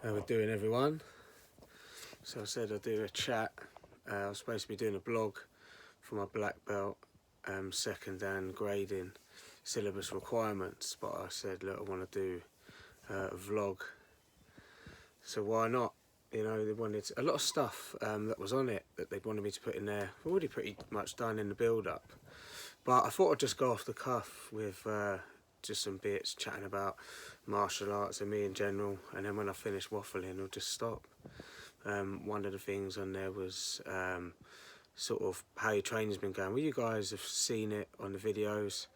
How we doing, everyone? So I said I'd do a chat. I was supposed to be doing a blog for my black belt second dan grading syllabus requirements, but I said, look, I want to do a vlog, so why not? You know, they wanted a lot of stuff that was on it that they wanted me to put in there. Already pretty much done in the build-up, but I thought I'd just go off the cuff with just some bits, chatting about martial arts and me in general, and then when I finish waffling, I'll just stop. One of the things on there was sort of how your training's been going. Well, you guys have seen it on the videos,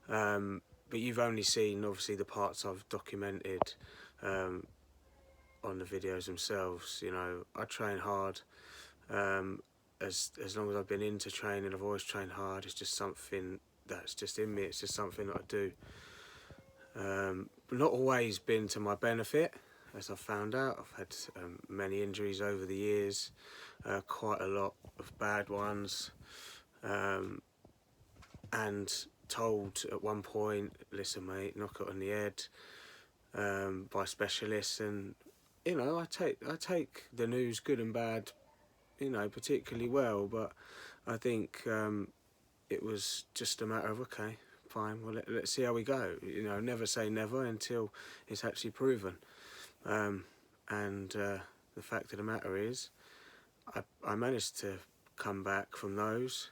but you've only seen obviously the parts I've documented on the videos themselves. You know, I train hard. As long as I've been into training, I've always trained hard. It's just something that's just in me. It's just something that I do. But not always been to my benefit, as I've found out. I've had many injuries over the years, quite a lot of bad ones, and told at one point, listen mate, knock it on the head, by specialists. And you know, I take the news, good and bad, you know, particularly well, but I think it was just a matter of, okay, fine, well, let's see how we go. You know, never say never until it's actually proven. The fact of the matter is, I managed to come back from those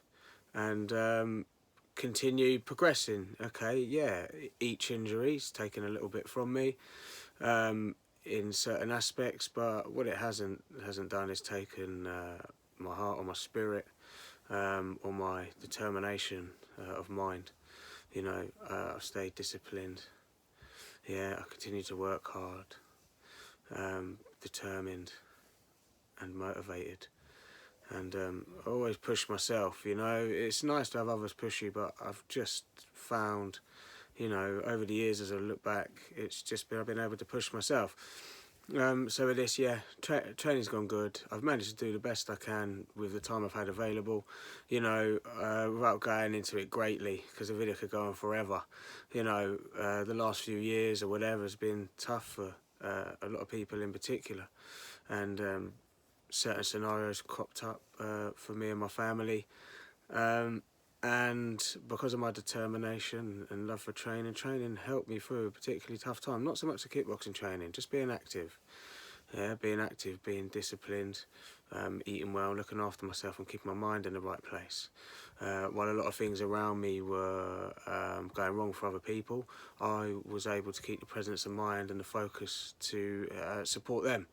and continue progressing. Okay, yeah, each injury's taken a little bit from me in certain aspects, but what it hasn't done is taken my heart or my spirit or my determination of mind. You know, I've stayed disciplined. Yeah, I continue to work hard, determined and motivated, and I always push myself. You know, it's nice to have others push you, but I've just found, you know, over the years as I look back, it's just been, I've been able to push myself. So with this, yeah, training's gone good. I've managed to do the best I can with the time I've had available, you know, without going into it greatly, because the video could go on forever. You know, the last few years or whatever has been tough for a lot of people in particular, and certain scenarios cropped up for me and my family. And because of my determination and love for training helped me through a particularly tough time. Not so much the kickboxing training, just being active. Yeah, being active, being disciplined, eating well, looking after myself and keeping my mind in the right place. While a lot of things around me were going wrong for other people, I was able to keep the presence of mind and the focus to support them.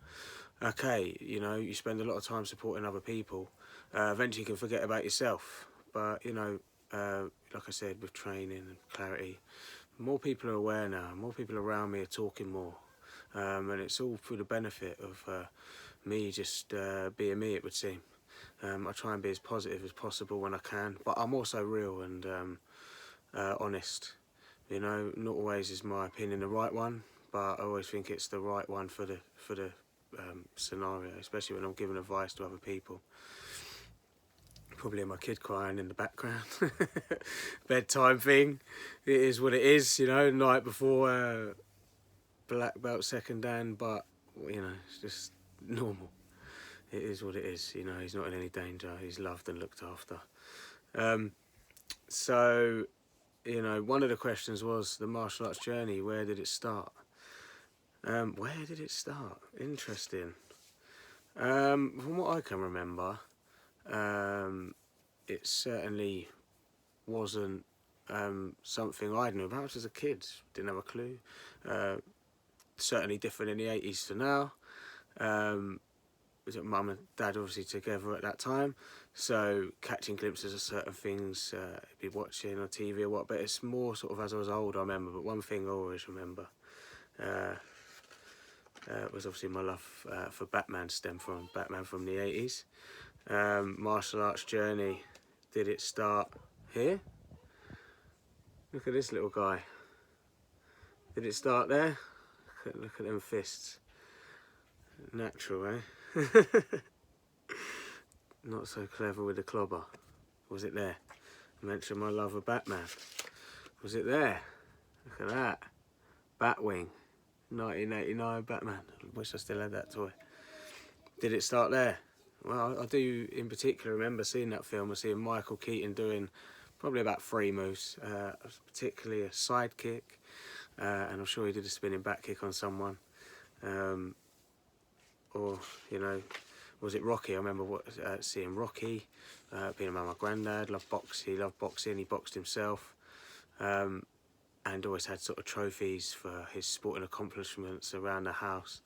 Okay, you know, you spend a lot of time supporting other people, eventually you can forget about yourself. But, you know, like I said, with training and clarity, more people are aware now, more people around me are talking more. And it's all for the benefit of me just being me, it would seem. I try and be as positive as possible when I can, but I'm also real and honest. You know, not always is my opinion the right one, but I always think it's the right one for the scenario, especially when I'm giving advice to other people. Probably my kid crying in the background. Bedtime thing. It is what it is, you know, night before black belt second dan, but you know, it's just normal. It is what it is, you know, he's not in any danger, he's loved and looked after. So, you know, one of the questions was the martial arts journey, where did it start? Where did it start? Interesting. From what I can remember, it certainly wasn't something I knew about as a kid. Didn't have a clue. Certainly different in the 80s to now. Mum and Dad obviously together at that time, so catching glimpses of certain things, be watching on TV or what, but it's more sort of as I was old I remember. But one thing I always remember was obviously my love for Batman, stemmed from Batman from the 80s. Martial arts journey, did it start here? Look at this little guy. Did it start there? Look at them fists. Natural, eh? Not so clever with the clobber. Was it there? I mentioned my love of Batman. Was it there? Look at that. Batwing. 1989 Batman. wish I still had that toy. Did it start there? Well, I do in particular remember seeing that film and seeing Michael Keaton doing probably about 3 moves, particularly a side kick, and I'm sure he did a spinning back kick on someone. Or, you know, was it Rocky? I remember seeing Rocky, being around my granddad, loved boxing, he boxed himself, and always had sort of trophies for his sporting accomplishments around the house.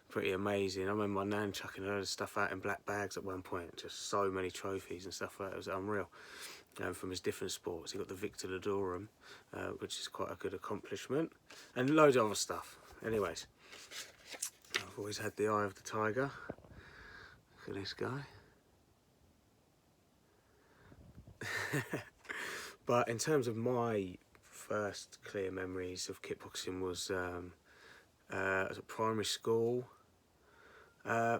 Pretty amazing. I remember my nan chucking a load of stuff out in black bags at one point, just so many trophies and stuff like that. It was unreal. From his different sports, he got the Victor Ladorum, which is quite a good accomplishment, and loads of other stuff. Anyways, I've always had the eye of the tiger. Look at this guy. But in terms of my first clear memories of kickboxing was at primary school.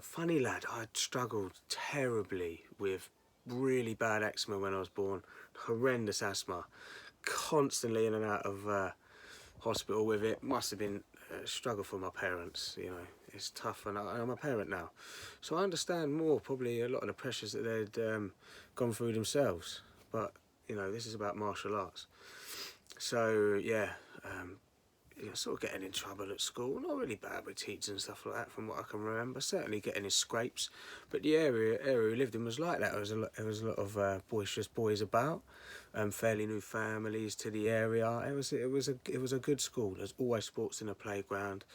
Funny lad, I struggled terribly with really bad eczema when I was born. Horrendous asthma. Constantly in and out of hospital with it. Must have been a struggle for my parents, you know. It's tough, and I'm a parent now. So I understand more, probably, a lot of the pressures that they'd gone through themselves. But, you know, this is about martial arts. So, yeah, you know, sort of getting in trouble at school. Not really bad with teachers and stuff like that, from what I can remember. Certainly getting in scrapes. But the area we lived in was like that. There was a lot of boisterous boys about. Fairly new families to the area. It was a good school. There's always sports in the playground.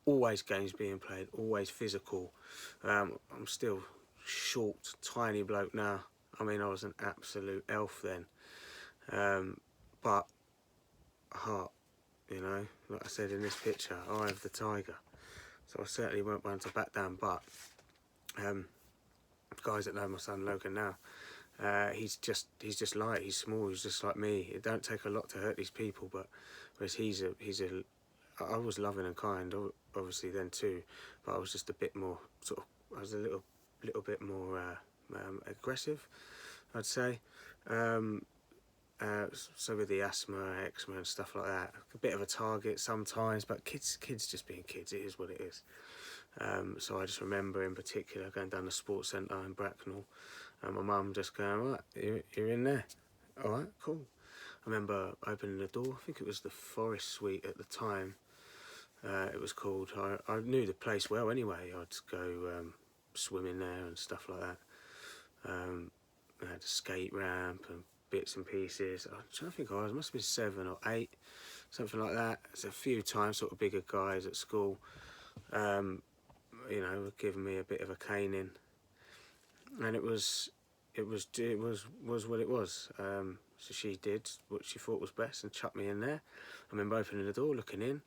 Always games being played. Always physical. I'm still short, tiny bloke now. I mean, I was an absolute elf then. But heart. You know, like I said in this picture, eye of the tiger. So I certainly weren't one to back down. But guys that know my son Logan now, he's just light. He's small. He's just like me. It don't take a lot to hurt these people. But whereas I was loving and kind, obviously then too. But I was just a bit more I was a little bit more aggressive, I'd say. So with the asthma, eczema and stuff like that, a bit of a target sometimes, but kids just being kids, it is what it is. So I just remember in particular going down the sports centre in Bracknell, and my mum just going, right, you're in there. All right, cool. I remember opening the door, I think it was the Forest Suite at the time, it was called. I knew the place well anyway. I'd go swimming there and stuff like that. I had a skate ramp and bits and pieces. I'm trying to think, I must have been 7 or 8, something like that. There's a few times sort of bigger guys at school, you know, were giving me a bit of a caning, and it was what it was. So she did what she thought was best and chucked me in there. I remember opening the door, looking in,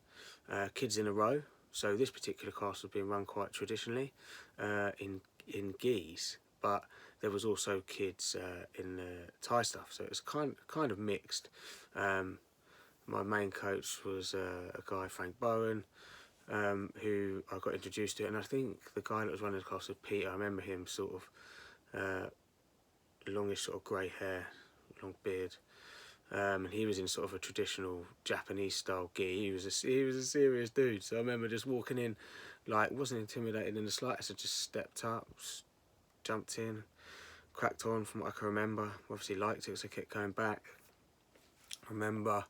kids in a row. So this particular class was being run quite traditionally in geese, but there was also kids in the Thai stuff, so it was kind of mixed. My main coach was a guy, Frank Bowen, who I got introduced to, and I think the guy that was running the class was Peter. I remember him sort of longish sort of grey hair, long beard, and he was in sort of a traditional Japanese style gi. He was a serious dude. So I remember just walking in, like, wasn't intimidated in the slightest. I just stepped up, jumped in, cracked on from what I can remember. Obviously liked it, so I kept going back. I remember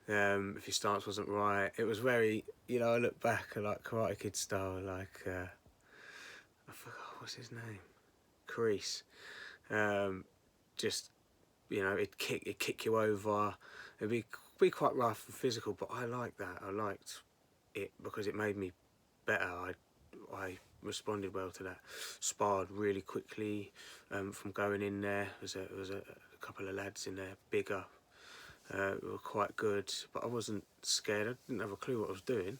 if your stance wasn't right, it was very, you know, I look back at like Karate Kid style, like I forgot what's his name, Crease. Just, you know, it'd kick you over. It'd be quite rough and physical, but I liked that. I liked it because it made me better. I responded well to that. Sparred really quickly from going in there. There was a couple of lads in there, bigger, who were quite good, but I wasn't scared. I didn't have a clue what I was doing,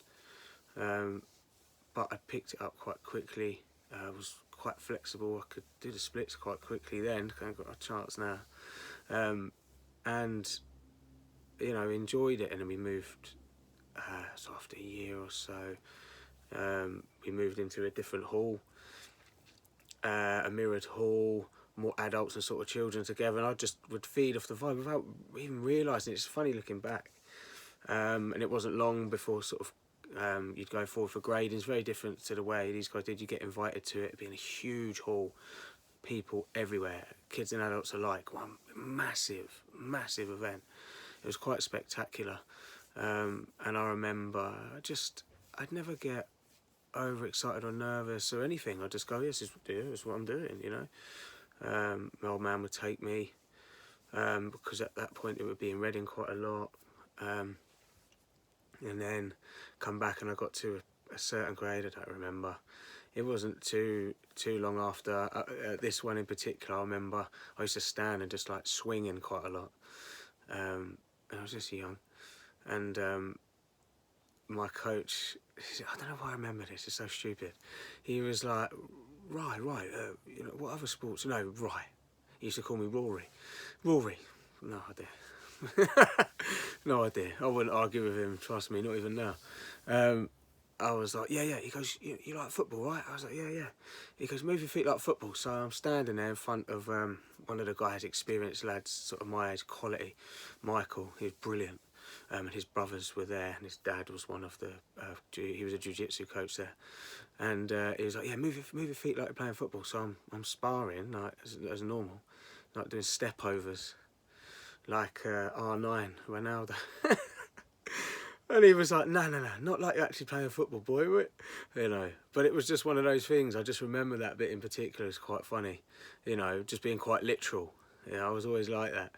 but I picked it up quite quickly. I was quite flexible. I could do the splits quite quickly then. I've got a chance now, and you know, enjoyed it. And then we moved. So after a year or so, we moved into a different hall, a mirrored hall, more adults and sort of children together, and I just would feed off the vibe without even realising. It's funny looking back, and it wasn't long before sort of You'd go forward for grading. It's very different to the way these guys did. You get invited to it being a huge hall, people everywhere, kids and adults alike. One massive event. It was quite spectacular. And I remember I'd never get overexcited or nervous or anything. I'd just go, yes, this is what I'm doing, you know. My old man would take me, because at that point it would be in Reading quite a lot. And then come back, and I got to a certain grade, I don't remember. It wasn't too long after this one in particular. I remember I used to stand and just like swinging quite a lot. And I was just young, and my coach, I don't know why I remember this, it's so stupid. He was like, right, you know, what other sports? No, right. He used to call me Rory. No idea. No idea. I wouldn't argue with him, trust me, not even now. I was like, yeah. He goes, you like football, right? I was like, yeah. He goes, move your feet like football. So I'm standing there in front of one of the guys, experienced lads, sort of my age, quality, Michael. He was brilliant. And his brothers were there, and his dad was one of the, he was a jiu-jitsu coach there. And he was like, yeah, move your feet like you're playing football. So I'm sparring, like, as normal, like doing step overs, like R9, Ronaldo. And he was like, no, not like you're actually playing football, boy, you know. But it was just one of those things. I just remember that bit in particular is quite funny, you know, just being quite literal. Yeah, I was always like that.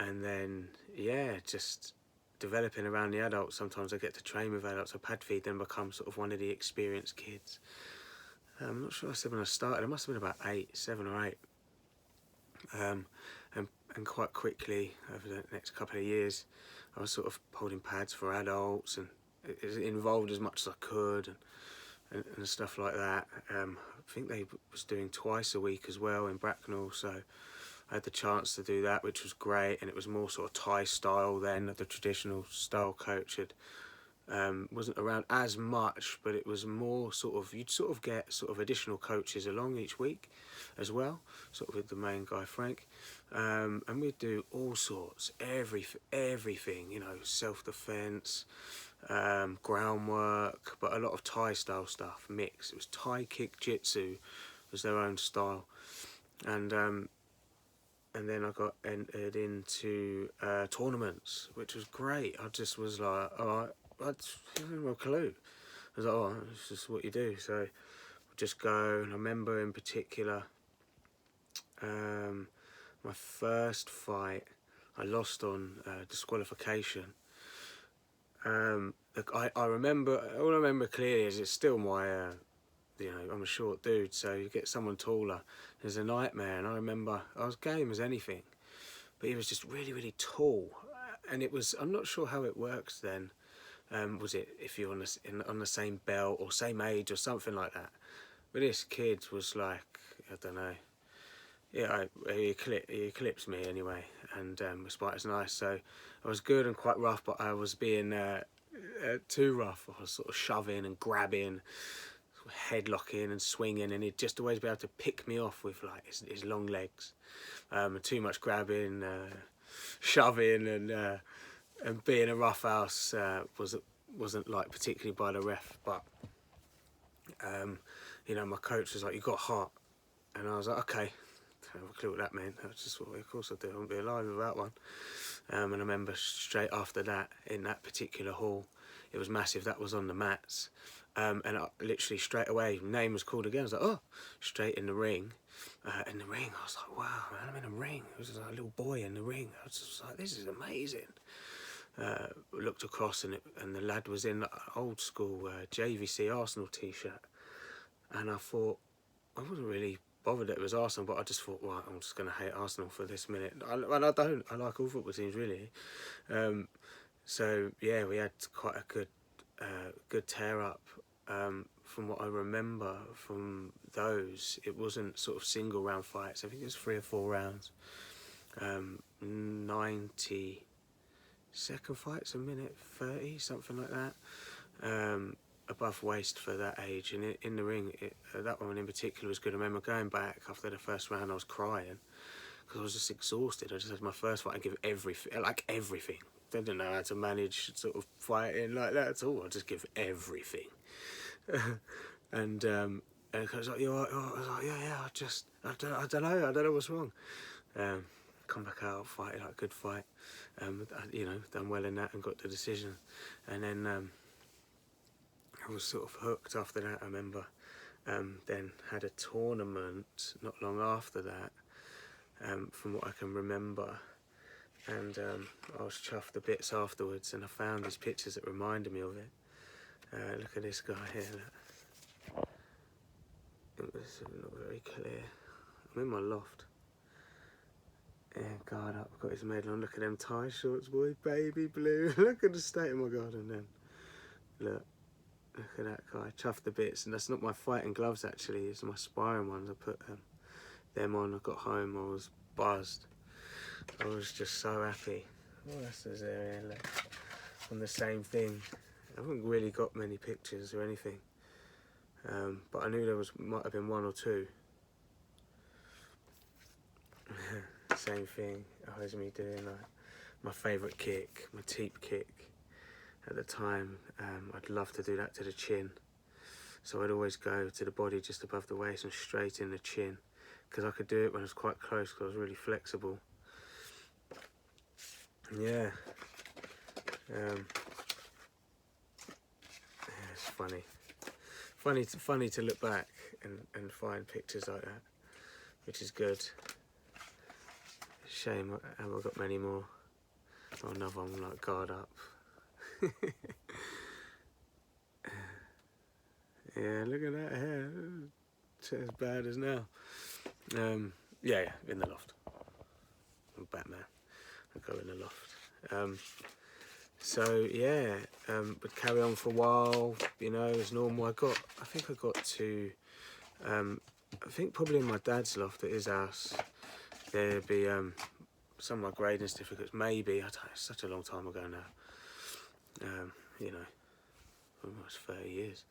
And then, yeah, just developing around the adults. Sometimes I get to train with adults. So pad feed then become sort of one of the experienced kids. I'm not sure I said when I started. It must have been about 7 or 8. And quite quickly, over the next couple of years, I was sort of holding pads for adults, and it involved as much as I could, and stuff like that. I think they was doing twice a week as well in Bracknell, so I had the chance to do that, which was great. And it was more sort of Thai style then. The traditional style coach wasn't around as much, but it was more sort of, you'd sort of get sort of additional coaches along each week as well, sort of with the main guy Frank, and we'd do all sorts, everything, you know, self-defense, groundwork, but a lot of Thai style stuff, mix. It was Thai kick jitsu was their own style. And then I got entered into tournaments, which was great. I just was like, all right, I didn't have a clue. I was like, oh, it's just what you do. So I'd just go, and I remember in particular, my first fight, I lost on disqualification. I remember, all I remember clearly is it's still my, you know, I'm a short dude, so you get someone taller, it's a nightmare. And I remember I was game as anything, but he was just really tall, and it was, I'm not sure how it works then. Was it if you're on the same belt or same age or something like that? But this kid was like, I don't know. Yeah, he eclipsed me anyway, and was quite as nice. So I was good and quite rough, but I was being too rough. I was sort of shoving and grabbing, headlocking and swinging, and he'd just always be able to pick me off with like his long legs. Too much grabbing, shoving, and being a rough house wasn't like particularly by the ref. But you know, my coach was like, "You got heart," and I was like, "Okay." I don't have a clue what that meant. I just thought, of course I do. I wouldn't be alive without one. And I remember straight after that, in that particular hall, it was massive. That was on the mats. And I, literally straight away, name was called again. I was like, oh, straight in the ring. In the ring, I was like, wow, man, I'm in a ring. It was just like a little boy in the ring. I was just like, this is amazing. Looked across, and the lad was in old school JVC Arsenal t-shirt. And I thought, I wasn't really bothered that it was Arsenal, but I just thought, right, I'm just going to hate Arsenal for this minute. And I don't. I like all football teams, really. So, yeah, we had quite a good tear-up. From what I remember from those, it wasn't sort of single round fights. I think it was 3 or 4 rounds. 90 second fights a minute, 30, something like that. Above waist for that age, and in the ring, that one in particular was good. I remember going back after the first round, I was crying because I was just exhausted. I just had my first fight and give everything, they didn't know how to manage sort of fighting like that at all. I just give everything. And I was like, "You all right?" I was like, "Yeah, I don't know what's wrong." Come back out, fight like a good fight. You know, done well in that and got the decision. And then I was sort of hooked after that. I remember. Then had a tournament not long after that, from what I can remember. And I was chuffed to bits afterwards, and I found these pictures that reminded me of it. Look at this guy here. Look. It was not very clear. I'm in my loft. Yeah, guard up, got his medal on. Look at them tie shorts, boy, baby blue. Look at the state of my garden then. Look at that guy, chuffed to bits. And that's not my fighting gloves actually, it's my sparring ones. I put them on, I got home, I was buzzed. I was just so happy. What else is there here? Look, on the same thing. I haven't really got many pictures or anything. But I knew there might have been one or two. Same thing. That was me doing like my favourite kick, my teep kick. At the time, I'd love to do that to the chin. So I'd always go to the body just above the waist and straight in the chin, because I could do it when I was quite close, because I was really flexible. Yeah. It's funny to look back and find pictures like that, which is good. Shame I haven't got many more. Oh, another one like guard up. Yeah, look at that hair. It's as bad as now. Yeah, in the loft. I'm Batman. I go in the loft. So yeah, would carry on for a while, you know, as normal. I think I got to, I think probably in my dad's loft at his house, there'd be some of my grading certificates, maybe. I don't know, it's such a long time ago now. You know, almost 30 years.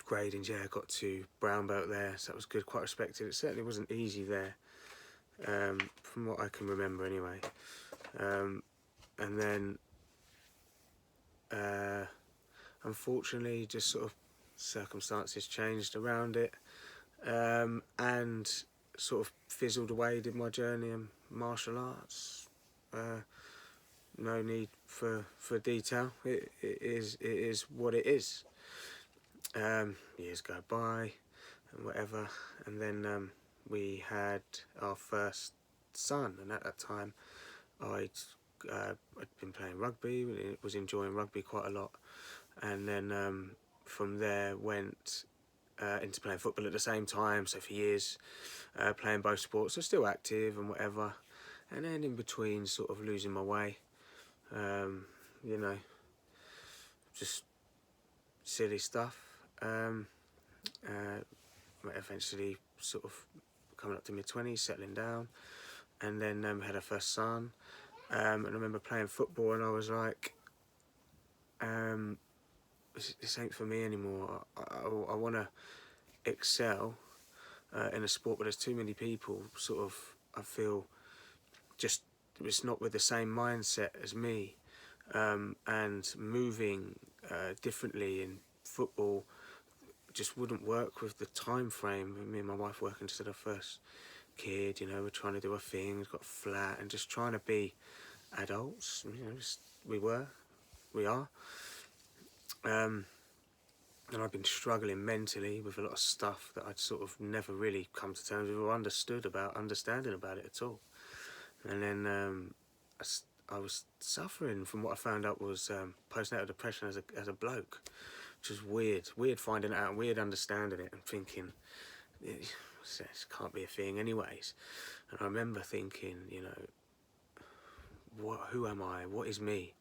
Gradings, yeah, I got to brown belt there, so that was good, quite respected. It certainly wasn't easy there, from what I can remember anyway. And then, unfortunately, just sort of circumstances changed around it, and sort of fizzled away, did my journey in martial arts. No need for detail. It is what it is. Years go by and whatever, and then we had our first son, and at that time I'd been playing rugby, was enjoying rugby quite a lot, and then from there went into playing football at the same time, so for years playing both sports, so still active and whatever, and then in between sort of losing my way, you know, just silly stuff. Eventually sort of coming up to mid-20s, settling down, and then had our first son, and I remember playing football and I was like, this ain't for me anymore. I want to excel in a sport, but there's too many people sort of, I feel, just it's not with the same mindset as me, and moving differently in football just wouldn't work with the time frame. Me and my wife working to our first kid, you know, we're trying to do our thing, we've got flat, and just trying to be adults, you know, we are. And I've been struggling mentally with a lot of stuff that I'd sort of never really come to terms with or understanding about it at all. And then I was suffering from what I found out was postnatal depression as a bloke, which is weird finding it out, weird understanding it and thinking, this can't be a thing anyways. And I remember thinking, you know, who am I? What is me?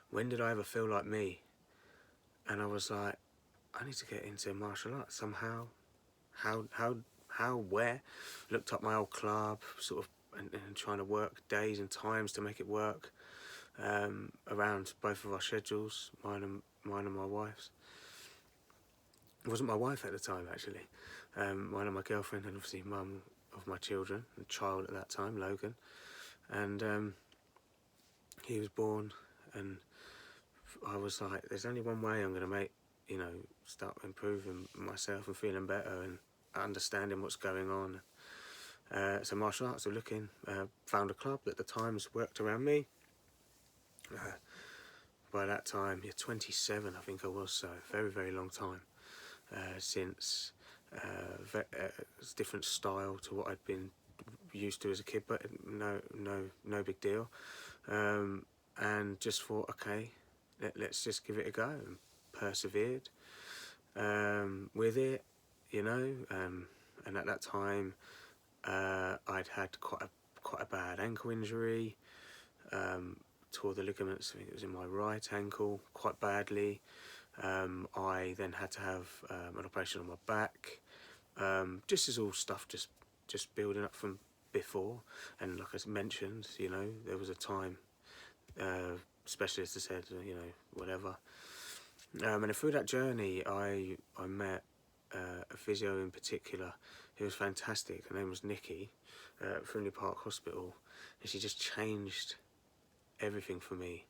When did I ever feel like me? And I was like, I need to get into martial arts somehow. How, where? Looked up my old club, sort of, and trying to work days and times to make it work around both of our schedules, mine and my wife's. It wasn't my wife at the time, actually. Mine and my girlfriend, and obviously mum of my children, and child at that time, Logan. and he was born, and I was like, there's only one way I'm going to make, start improving myself and feeling better and understanding what's going on. So martial arts were looking, found a club that at the times worked around me. By that time, 27 I think I was, so very, very long time since. It's a different style to what I'd been used to as a kid, but no big deal. And just thought, okay, let's just give it a go, and persevered with it, and at that time I'd had quite a bad ankle injury, tore the ligaments, I think it was in my right ankle, quite badly. I then had to have an operation on my back. This is all stuff just building up from before, and like I mentioned, there was a time specialist has said, whatever. And through that journey, I met a physio in particular who was fantastic. Her name was Nikki, at Frimley Park Hospital, and she just changed everything for me,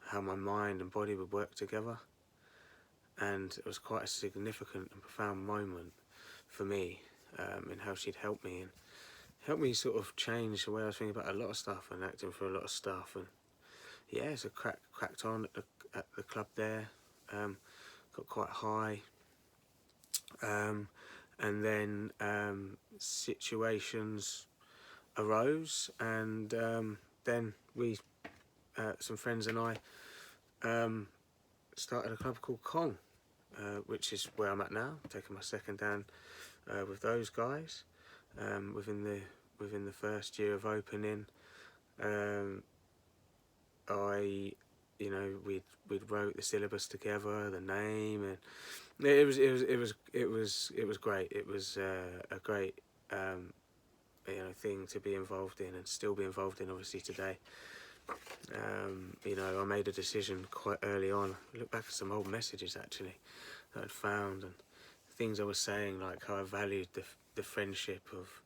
how my mind and body would work together. And it was quite a significant and profound moment for me, in how she'd helped me and helped me sort of change the way I was thinking about a lot of stuff and acting for a lot of stuff. And yeah, so cracked on at the club there, got quite high, and then situations arose, and then we, some friends and I, started a club called Kong, which is where I'm at now, taking my second dan with those guys. Within the first year of opening, we'd wrote the syllabus together, the name, and it was great. It was a great thing to be involved in and still be involved in, obviously, today. I made a decision quite early on. I look back at some old messages actually that I'd found, and things I was saying, like how I valued the friendship of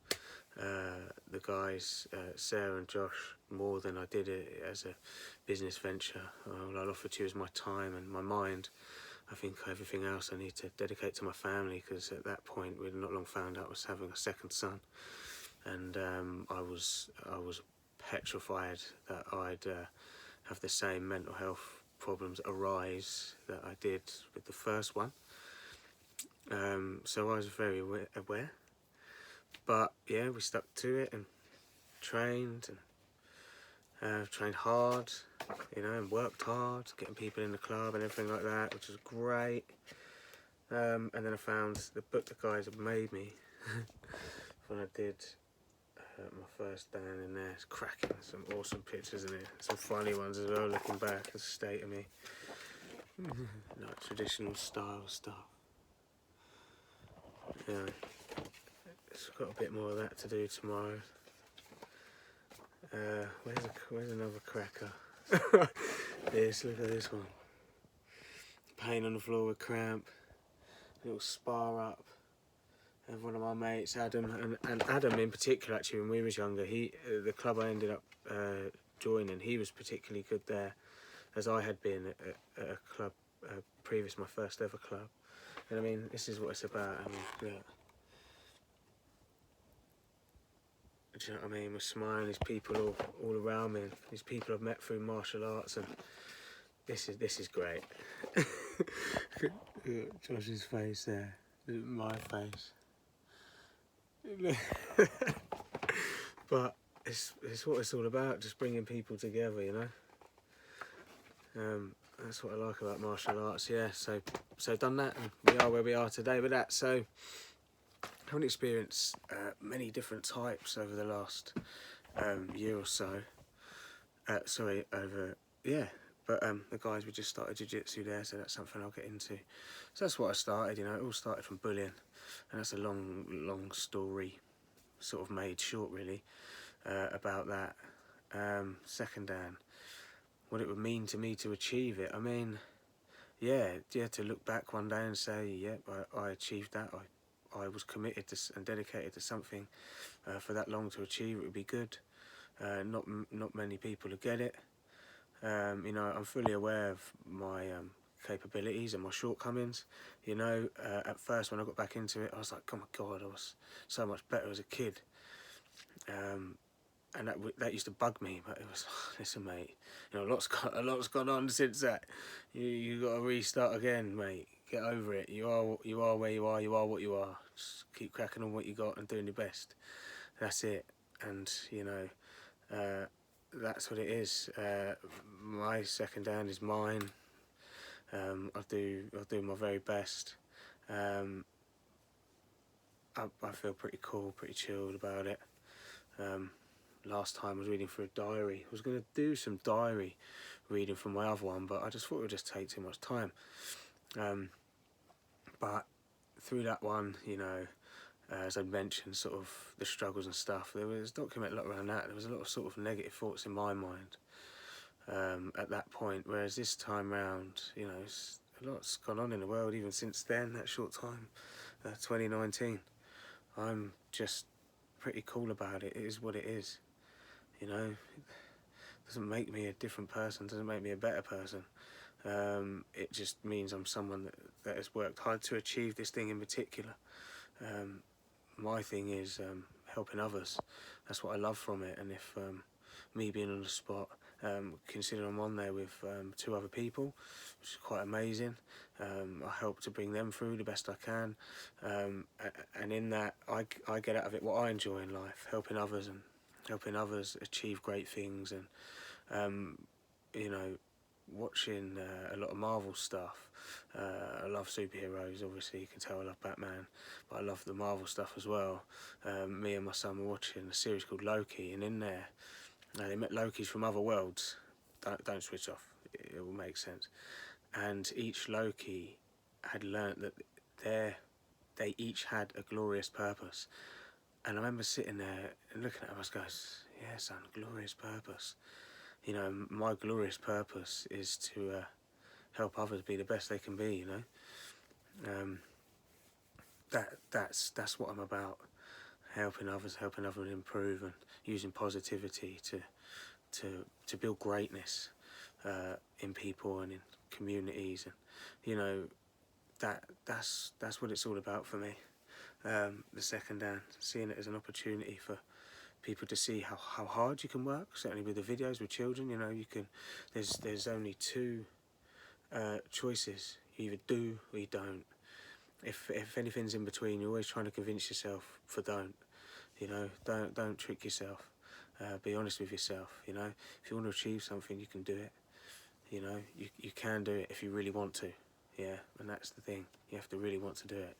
the guys, Sarah and Josh, more than I did it as a business venture. All I'll offer to you is my time and my mind. I think everything else I need to dedicate to my family, because at that point we'd not long found out I was having a second son, and I was petrified that I'd have the same mental health problems arise that I did with the first one. So I was very aware, but yeah, we stuck to it and trained hard, and worked hard, getting people in the club and everything like that, which was great. And then I found the book the guys had made me when I did my first dan in there. It's cracking, some awesome pictures in it, some funny ones as well, looking back at the state of me. Like traditional style stuff. Yeah, it's got a bit more of that to do tomorrow. Where's another cracker? This, look at this one. Pain on the floor with cramp. Little spar up. And one of my mates, Adam, and Adam in particular, actually, when we was younger, the club I ended up joining, he was particularly good there, as I had been at a club previous, my first ever club. And I mean, this is what it's about. I mean, yeah. Do you know what I mean? We're smiling, these people all around me, these people I've met through martial arts, and this is great. Josh's face there, my face. But it's what it's all about, just bringing people together, That's what I like about martial arts. Yeah, so done that, and we are where we are today with that. So haven't experienced many different types over the last year or so. But the guys, we just started jiu-jitsu there, so that's something I'll get into. So that's what I started, it all started from bullying, and that's a long story, sort of made short really, about that. Second dan, what it would mean to me to achieve it. I mean, yeah, to look back one day and say, yeah, I achieved that. I was committed to and dedicated to something for that long to achieve it would be good. Not many people who get it. You know, I'm fully aware of my capabilities and my shortcomings. You know, at first when I got back into it, I was like, oh my God, I was so much better as a kid. And that used to bug me, but it was, listen, mate, you know, a lot's gone on since that. You got to restart again, mate. Get over it. You are where you are. You are what you are. Just keep cracking on what you got and doing your best. That's it. And you know, that's what it is. My second down is mine. I'll do my very best. I feel pretty cool, pretty chilled about it. Last time I was reading through a diary. I was going to do some diary reading from my other one, but I just thought it would just take too much time. But through that one, you know, as I mentioned, sort of the struggles and stuff, there was documented a lot around that. There was a lot of sort of negative thoughts in my mind at that point, whereas this time round, you know, a lot's gone on in the world even since then, that short time, 2019. I'm just pretty cool about it. It is what it is. You know, it doesn't make me a different person, doesn't make me a better person. It just means I'm someone that has worked hard to achieve this thing in particular. My thing is helping others. That's what I love from it. And if me being on the spot, considering I'm on there with 2 other people, which is quite amazing. I help to bring them through the best I can. And in that, I get out of it what I enjoy in life, helping others and helping others achieve great things. And you know, watching a lot of Marvel stuff. I love superheroes, obviously you can tell I love Batman, but I love the Marvel stuff as well. Me and my son were watching a series called Loki, and in there they met Lokis from other worlds. Don't switch off, it will make sense. And each Loki had learnt that they each had a glorious purpose. And I remember sitting there and looking at him, I was going, yeah son, glorious purpose. You know, my glorious purpose is to help others be the best they can be. You know, that's what I'm about. Helping others improve, and using positivity to build greatness in people and in communities. And you know, that's what it's all about for me. The second down, seeing it as an opportunity for people to see how hard you can work. Certainly with the videos with children, you know, you can. There's only 2 choices. You either do or you don't. If anything's in between, you're always trying to convince yourself for don't. You know, don't trick yourself. Be honest with yourself. You know, if you want to achieve something, you can do it. You know, you can do it if you really want to. Yeah, and that's the thing. You have to really want to do it.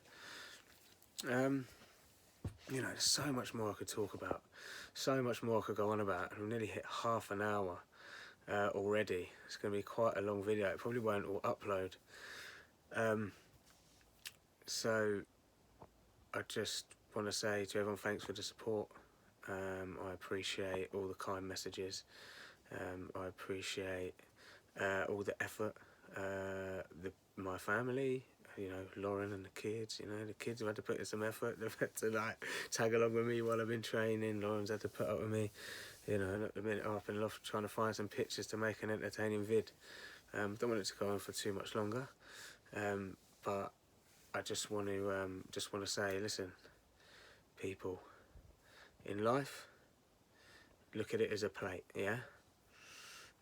You know, there's so much more I could talk about, so much more I could go on about, and I've nearly hit half an hour already. It's going to be quite a long video. It probably won't all upload. So I just want to say to everyone, thanks for the support. I appreciate all the kind messages. I appreciate all the effort. My family, you know, Lauren and the kids, you know, the kids have had to put in some effort. They've had to like tag along with me while I've been training. Lauren's had to put up with me, you know, and at the minute I'm up in the loft trying to find some pictures to make an entertaining vid. Don't want it to go on for too much longer, but I just want to say, listen, people, in life, look at it as a plate, yeah?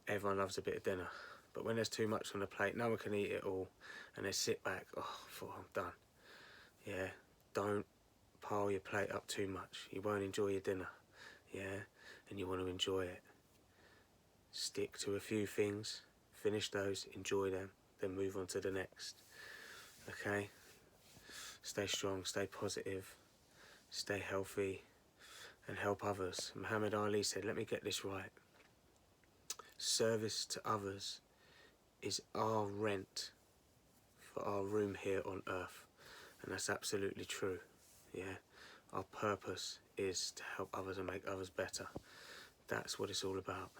Everyone loves a bit of dinner, but when there's too much on the plate, no one can eat it all, and they sit back, oh, I thought I'm done. Yeah, don't pile your plate up too much. You won't enjoy your dinner, yeah? And you want to enjoy it. Stick to a few things, finish those, enjoy them, then move on to the next, okay? Stay strong, stay positive, stay healthy, and help others. Muhammad Ali said, let me get this right. Service to others is our rent for our room here on earth. And that's absolutely true, yeah? Our purpose is to help others and make others better. That's what it's all about.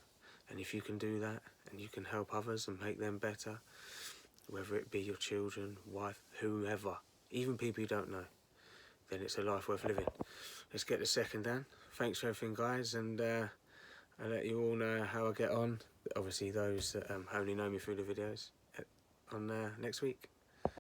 And if you can do that, and you can help others and make them better, whether it be your children, wife, whoever, even people you don't know, then it's a life worth living. Let's get the second down. Thanks for everything, guys, and I'll let you all know how I get on. Obviously those that only know me through the videos on next week.